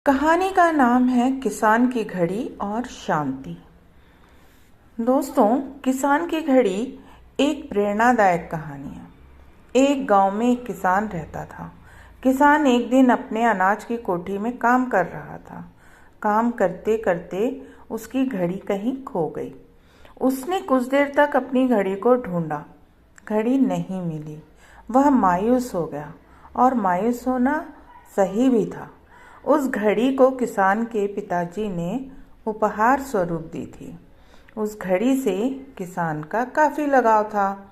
कहानी का नाम है किसान की घड़ी और शांति। दोस्तों, किसान की घड़ी एक प्रेरणादायक कहानी है। एक गांव में एक किसान रहता था। किसान एक दिन अपने अनाज की कोठी में काम कर रहा था। काम करते करते उसकी घड़ी कहीं खो गई। उसने कुछ देर तक अपनी घड़ी को ढूंढा। घड़ी नहीं मिली। वह मायूस हो गया, और मायूस होना सही भी था। उस घड़ी को किसान के पिताजी ने उपहार स्वरूप दी थी। उस घड़ी से किसान का काफ़ी लगाव था।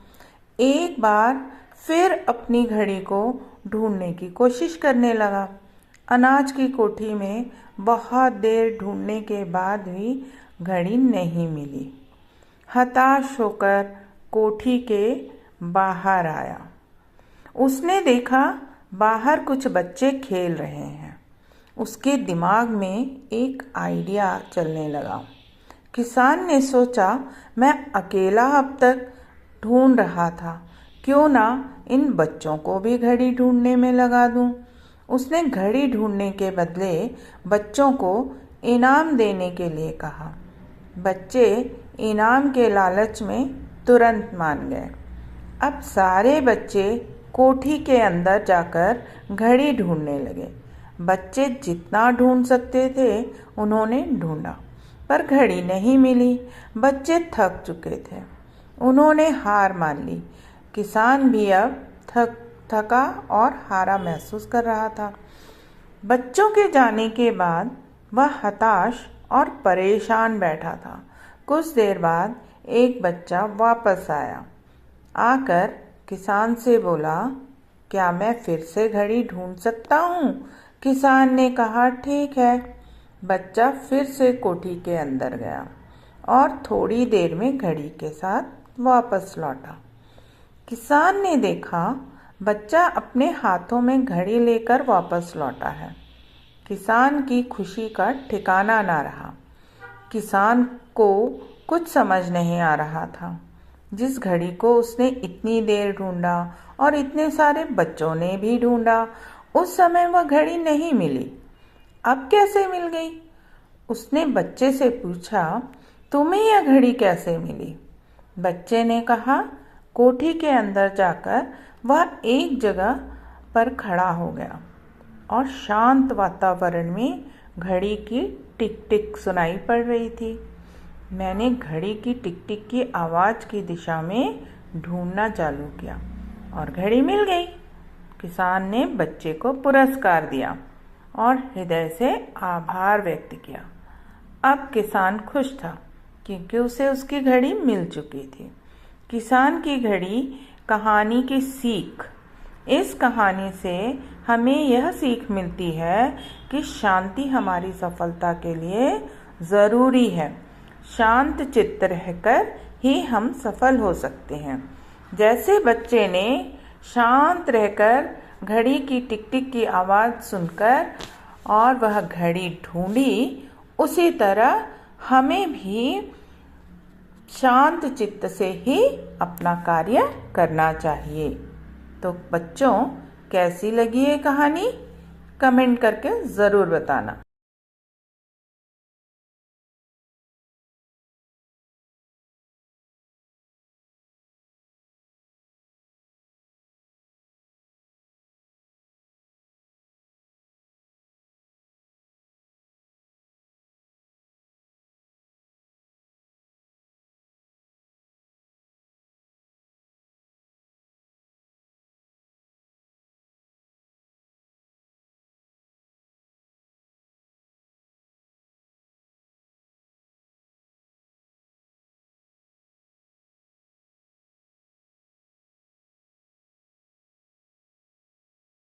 एक बार फिर अपनी घड़ी को ढूंढने की कोशिश करने लगा। अनाज की कोठी में बहुत देर ढूंढने के बाद भी घड़ी नहीं मिली। हताश होकर कोठी के बाहर आया। उसने देखा बाहर कुछ बच्चे खेल रहे हैं। उसके दिमाग में एक आइडिया चलने लगा। किसान ने सोचा, मैं अकेला अब तक ढूंढ रहा था, क्यों ना इन बच्चों को भी घड़ी ढूंढने में लगा दूं। उसने घड़ी ढूंढने के बदले बच्चों को इनाम देने के लिए कहा। बच्चे इनाम के लालच में तुरंत मान गए। अब सारे बच्चे कोठी के अंदर जाकर घड़ी ढूंढने लगे। बच्चे जितना ढूंढ सकते थे उन्होंने ढूंढा, पर घड़ी नहीं मिली। बच्चे थक चुके थे, उन्होंने हार मान ली। किसान भी अब थका और हारा महसूस कर रहा था। बच्चों के जाने के बाद वह हताश और परेशान बैठा था। कुछ देर बाद एक बच्चा वापस आया। आकर किसान से बोला, क्या मैं फिर से घड़ी ढूंढ सकता हूँ? किसान ने कहा, ठीक है। बच्चा फिर से कोठी के अंदर गया और थोड़ी देर में घड़ी के साथ वापस लौटा। किसान ने देखा बच्चा अपने हाथों में घड़ी लेकर वापस लौटा है। किसान की खुशी का ठिकाना ना रहा। किसान को कुछ समझ नहीं आ रहा था। जिस घड़ी को उसने इतनी देर ढूंढा और इतने सारे बच्चों ने भी ढूंढा, उस समय वह घड़ी नहीं मिली। अब कैसे मिल गई? उसने बच्चे से पूछा, तुम्हें यह घड़ी कैसे मिली? बच्चे ने कहा, कोठी के अंदर जाकर वह एक जगह पर खड़ा हो गया और शांत वातावरण में घड़ी की टिक टिक सुनाई पड़ रही थी। मैंने घड़ी की टिक टिक की आवाज़ की दिशा में ढूंढना चालू किया और घड़ी मिल गई। किसान ने बच्चे को पुरस्कार दिया और हृदय से आभार व्यक्त किया। अब किसान खुश था, क्योंकि उसे उसकी घड़ी मिल चुकी थी। किसान की घड़ी कहानी की सीख। इस कहानी से हमें यह सीख मिलती है कि शांति हमारी सफलता के लिए ज़रूरी है। शांत चित्त रहकर ही हम सफल हो सकते हैं। जैसे बच्चे ने शांत रहकर घड़ी की टिक टिक की आवाज़ सुनकर और वह घड़ी ढूंढी, उसी तरह हमें भी शांत चित्त से ही अपना कार्य करना चाहिए। तो बच्चों, कैसी लगी ये कहानी? कमेंट करके ज़रूर बताना।